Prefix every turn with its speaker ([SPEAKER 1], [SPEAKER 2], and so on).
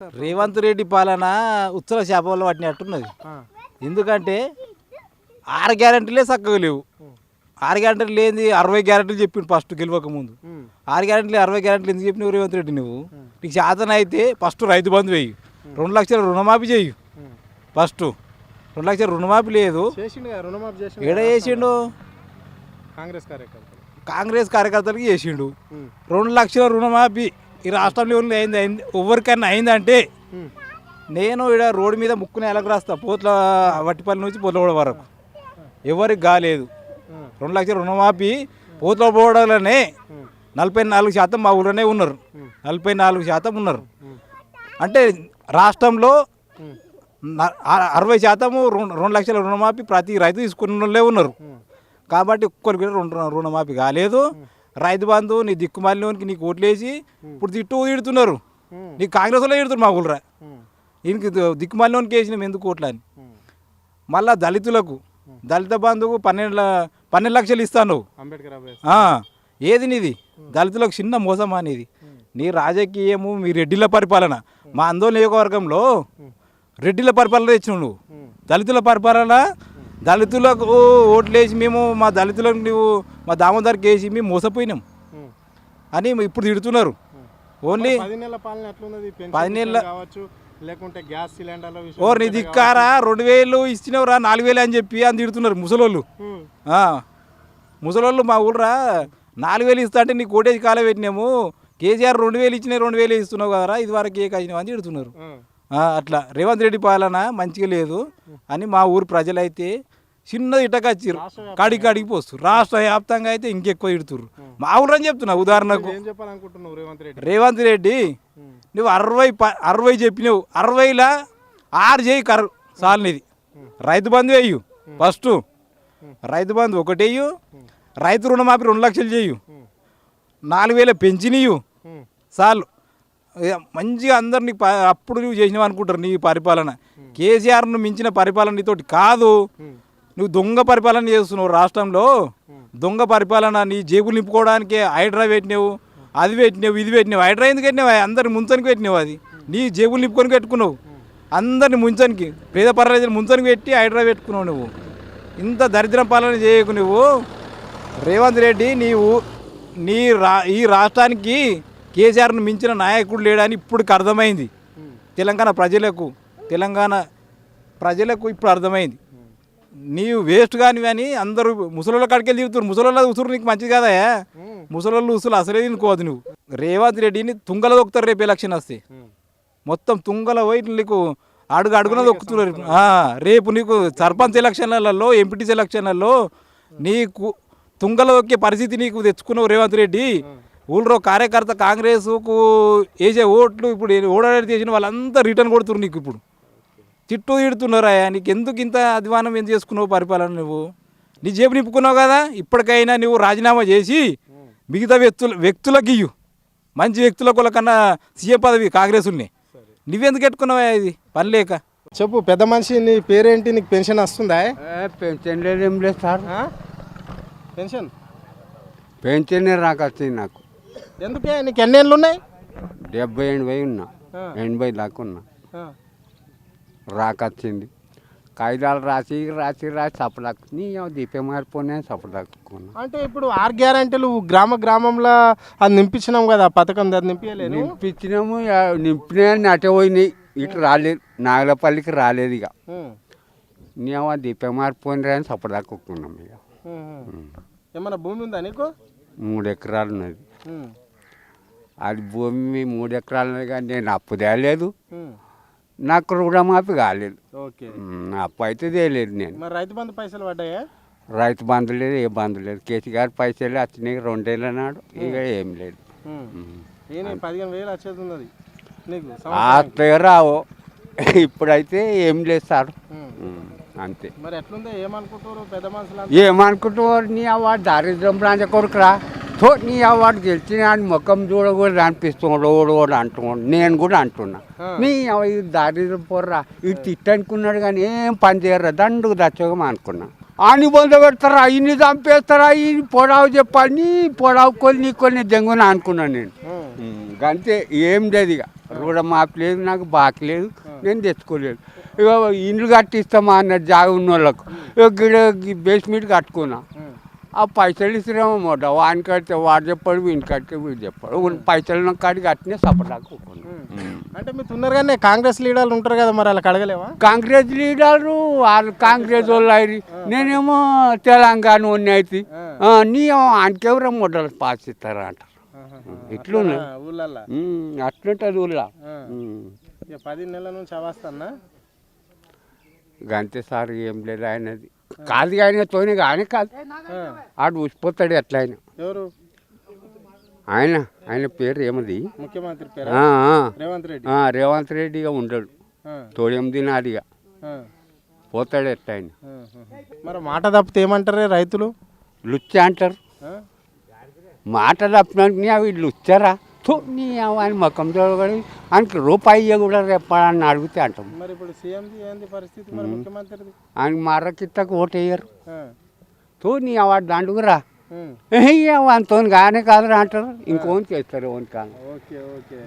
[SPEAKER 1] రేవంత్ రెడ్డి పాలన ఉత్తర చేపలు పట్టినట్టున్నది. ఎందుకంటే 6 గ్యారెంటీలే చక్కగా లేవు. 6 గ్యారెంటీలు లేని 60 గ్యారెంటీలు చెప్పిండు ఫస్ట్ గెలవక ముందు. 6 గ్యారెంటీలు 60 గ్యారెంటీలు ఎందుకు చెప్పినావు రేవంత్ రెడ్డి? నువ్వు నీకు శాతం అయితే ఫస్ట్ రైతు బంధు వేయి, 2 లక్షల రుణమాఫీ చేయు. ఫస్ట్ 2 లక్షల రుణమాఫీ లేదు, ఏడ చేసిండు? కాంగ్రెస్ కార్యకర్తలకి చేసిండు. 2 లక్షల రుణమాఫీ ఈ రాష్ట్రంలో అయింది. ఎవరికైనా అయిందంటే నేను ఇక్కడ రోడ్డు మీద ముక్కుని ఎలాగ రాస్తా, పోట్ల వట్టిపల్లి నుంచి పొద్దుగూడ వరకు ఎవరికి కాలేదు. 2 లక్షల రుణమాఫీ పోట్ల పోవడంలోనే 44% మా ఊళ్ళోనే ఉన్నారు. 44% ఉన్నారు. అంటే రాష్ట్రంలో 60% 2 లక్షల రుణమాఫీ ప్రతి రైతు తీసుకున్న వాళ్ళే ఉన్నారు. కాబట్టి ఒక్కరికి కూడా రుణమాఫీ కాలేదు. రైతు బంధు నీ దిక్కుమాలినోనికి నీకు ఓట్లేసి ఇప్పుడు తిడుతున్నారు. నీకు కాంగ్రెస్ వాళ్ళే తిడుతున్నారు మా ఊళ్ళరా. ఈయనకి దిక్కుమాలినోనికి వేసినాం ఎందుకు ఓట్లని. మళ్ళా దళితులకు దళిత బంధువు 12 లక్షలు ఇస్తాను. ఏది నీది? దళితులకు చిన్న మోసం అనేది. నీ రాజకీయము మీ రెడ్డిల పరిపాలన. మా ఆందోళన నియోజకవర్గంలో రెడ్డిల పరిపాలన తెచ్చినావు నువ్వు. దళితుల పరిపాలన, దళితులకు ఓట్లేసి మేము మా దళితులకు నువ్వు మా దామోదర్కి వేసి మేము మోసపోయినాం అని ఇప్పుడు తిడుతున్నారు. ఓన్లీ 10 నెలల
[SPEAKER 2] లేకుంటే గ్యాస్ సిలిండర్ల
[SPEAKER 1] ఓర్ నీ దిక్కారా 2000 ఇచ్చినవురా 4000 అని చెప్పి అని తిడుతున్నారు ముసలోళ్ళు. ముసలోళ్ళు మా ఊళ్ళరా 4000 ఇస్తా అంటే నీకు కోటేజ్ కాలే పెట్టినాము. కేసీఆర్ 2000 ఇచ్చినా 2000 ఇస్తున్నావు కదరా, ఇది వరకు ఏ కాసినావు అని తిడుతున్నారు. అట్లా రేవంత్ రెడ్డి పాలన మంచిగా లేదు అని మా ఊరు ప్రజలైతే చిన్నది ఇటకొచ్చిర్రు, కాడికి పోస్తారు. రాష్ట్ర వ్యాప్తంగా అయితే ఇంకెక్కువ తిడుతుర్రు. మా ఊరు అని చెప్తున్నా. ఉదాహరణకు రేవంత్ రెడ్డి నువ్వు 60 చెప్పినావు, 60లో 6 చేయి చాలనిది. రైతు బంధు వేయు ఫస్ట్, రైతు బంధు 1 వేయు, రైతు రుణమాఫీ 2 లక్షలు చేయు, 4000 పెంచినీయు చాలు. మంచిగా అందరినీ అప్పుడు నువ్వు చేసినావు అనుకుంటారు. నీ పరిపాలన కేసీఆర్ను మించిన పరిపాలన నీతోటి కాదు. నువ్వు దొంగ పరిపాలన చేస్తున్నావు రాష్ట్రంలో. దొంగ పరిపాలన నీ జేబులు నింపుకోవడానికే హైడ్రా పెట్టినావు, అది పెట్టినావు, ఇది పెట్టినావు. హైడ్రా ఎందుకు పెట్టినావు? అందరిని ముంచనికి పెట్టినావు. అది నీ జేబులు నింపుకొని పెట్టుకున్నావు. అందరిని ముంచనికి, పేద పర్వాలేదు ముంచనికి పెట్టి హైడ్రా పెట్టుకున్నావు. నువ్వు ఇంత దరిద్రం పాలన చేయకు. నువ్వు రేవంత్ రెడ్డి నీవు ఈ రాష్ట్రానికి కేసీఆర్ను మించిన నాయకుడు లేడని ఇప్పటికి అర్థమైంది. తెలంగాణ ప్రజలకు ఇప్పుడు అర్థమైంది. నీవు వేస్ట్ కానివని అందరూ ముసలోళ్ళ కాడికి వెళ్ళి తిరుగుతారు. ముసలోళ్ళ ఉసురు నీకు మంచిది కదా. ముసలోళ్ళు ఉసులు అసలే తినుకోవద్దు. నువ్వు రేవంత్ రెడ్డిని తుంగల దొక్కుతారు. రేపు ఎలక్షన్ వస్తే మొత్తం తుంగల పోయి నీకు అడుగున దొక్కుతున్నారు. రేపు నీకు సర్పంచ్ ఎలక్షన్లలో, ఎంపీటీసీ ఎలక్షన్లలో నీకు తుంగల దొక్కే పరిస్థితి నీకు తెచ్చుకున్నావు రేవంత్ రెడ్డి. ఊళ్ళో కార్యకర్త కాంగ్రెస్కు వేసే ఓట్లు ఇప్పుడు ఓడాడి చేసిన వాళ్ళంతా రిటర్న్ కొడుతున్నారు. నీకు ఇప్పుడు తిట్టు తిడుతున్నారా? నీకు ఎందుకు ఇంత అధ్వానం ఏం చేసుకున్నావు పరిపాలన? నువ్వు నీ జేబు నింపుకున్నావు కదా. ఇప్పటికైనా నువ్వు రాజీనామా చేసి మిగతా వ్యక్తులకు ఇయ్యు. మంచి వ్యక్తులకు కన్నా సీఎం పదవి కాంగ్రెస్ ఉన్నాయి. నువ్వెందుకు పెట్టుకున్నావా? ఇది పని లేక.
[SPEAKER 2] చెప్పు పెద్ద మనిషి, నీ పేరేంటి? నీకు పెన్షన్ వస్తుందా?
[SPEAKER 3] పెన్షన్ లేదేం లేదు సార్. పెన్షన్ రాకొచ్చింది నాకు.
[SPEAKER 2] ఎందుకే? నీకు ఎన్ని ఏళ్ళు ఉన్నాయి?
[SPEAKER 3] 70-80 ఉన్నా, 80 దాకా ఉన్నా. రాకొచ్చింది. కాగితాలు రాసి సపడాకు నీ దీపం మారిపోయినా సపడాకున్నా.
[SPEAKER 2] అంటే ఇప్పుడు 6 గ్యారెంటీలు గ్రామంలో అది నింపించినాం కదా, పథకం అది
[SPEAKER 3] నింపించినాము. నింపినా అటే పోయినాయి, ఇటు రాలేదు. నాగలపల్లికి రాలేదు. ఇక నీవు దీపం మారిపోయినా అని సపడాకున్నాం. ఇక
[SPEAKER 2] ఏమన్నా భూమి ఉందా నీకు?
[SPEAKER 3] 3 ఎకరాలు ఉన్నది. అది భూమి 3 ఎకరాలు ఉన్నది. కానీ నేను అప్పు తేలేదు, నాకు రుణమాఫీ కాలేదు. అప్పు అయితే తేలేదు నేను.
[SPEAKER 2] రైతు బంధు పైసలు పడ్డాయా?
[SPEAKER 3] రైతు బంధు లేదు, ఏ బంధు లేదు. కేసీఆర్ పైసలు వచ్చినాయి 2 ఏళ్ళు అన్నాడు. ఇక ఏం లేదు.
[SPEAKER 2] 15,000 వచ్చేది ఉన్నది నీకు.
[SPEAKER 3] వస్తాయో రావో, ఇప్పుడైతే ఏం లేదు సార్. అంతే.
[SPEAKER 2] మరి ఎట్లుందో ఏమనుకుంటారు పెద్ద మనుషులు?
[SPEAKER 3] ఏమనుకుంటున్నారు? నీ అవార్డు దారిద్రం రాజ కొడుకురా, నీ అవార్డు గెలిచిన అని ముఖం చూడకూడదు అనిపిస్తున్నాడు. ఓడు అంటున్నాడు, నేను కూడా అంటున్నా. నీ దారిద్రం పోర్రా, ఇటు తిట్టనుకున్నాడు కానీ ఏం పని చేయరా, దండుకు దచ్చోగం అనుకున్నా. అని బొంద పెడతారా, ఇన్ని చంపేస్తారా, ఈ పొడావు చెప్పని పొడావు కొన్ని దెంగున అనుకున్నాను నేను. అంతే ఏం లేదు ఇక రుణమాఫీ లేదు నాకు బాకీ లేదు నేను తెచ్చుకోలేదు ఇక ఇండ్లు కట్టిస్తామా అన్న జాగా ఉన్న వాళ్ళకు ఇక బేస్మెంట్ కట్టుకున్నా ఆ పైసలు ఇస్తున్నామో మొట్ట వాని కడితే వాడు చెప్పాడు వీని కడితే వీడు చెప్పాడు పైసలు ఉన్న కాడికి కట్టినే సపడాకు
[SPEAKER 2] అంటే మీరు ఉన్నారు కానీ కాంగ్రెస్ లీడర్లు ఉంటారు కదా మరి వాళ్ళకి అడగలేవా
[SPEAKER 3] కాంగ్రెస్ లీడరు వాళ్ళు కాంగ్రెస్ వాళ్ళు అయ్యి నేనేమో తెలంగాణ వాడిని అయితే నీ ఆయనకెవరో మొట్టలు పాస్ ఇస్తారా అంటారు ఇట్లున్నా
[SPEAKER 2] ఊళ్ళల్లో
[SPEAKER 3] అట్లుంటుంది ఊళ్ళో
[SPEAKER 2] 10 నెలల నుంచి అవస్తానా
[SPEAKER 3] గంతే సార్ ఏం లేదు ఆయనది కాదు ఆయనతోనే కానీ కాదు ఆడు ఊసిపోతాడు ఎట్లా ఆయన
[SPEAKER 2] ఎవరు
[SPEAKER 3] ఆయన పేరు ఏమది
[SPEAKER 2] ముఖ్యమంత్రి పేరు రేవంత్ రెడ్డి
[SPEAKER 3] రేవంత్ రెడ్డిగా ఉండడు తోడేం తినాడిగా పోతాడు ఎట్లా ఆయన
[SPEAKER 2] మరి మాట తప్పితే ఏమంటారే రైతులు
[SPEAKER 3] లుచ్చ అంటారు మాట తప్పినాక అవి లుచ్చారా నీ ఆయన మొక్కం చూడగలి ఆయనకి రూపాయి కూడా రేపని అడిగితే అంటాం
[SPEAKER 2] మరి ఇప్పుడు సీఎంది ఏంది పరిస్థితి మరి ముఖ్యమంత్రిది
[SPEAKER 3] ఆయనకి మర్రకిత్తకు ఓటు వేయరు నీ వాడు దండుగురా అంతో కానీ కాదురా అంటారు ఇంకోని చేస్తారు ఓన్ కానీ
[SPEAKER 2] ఓకే ఓకే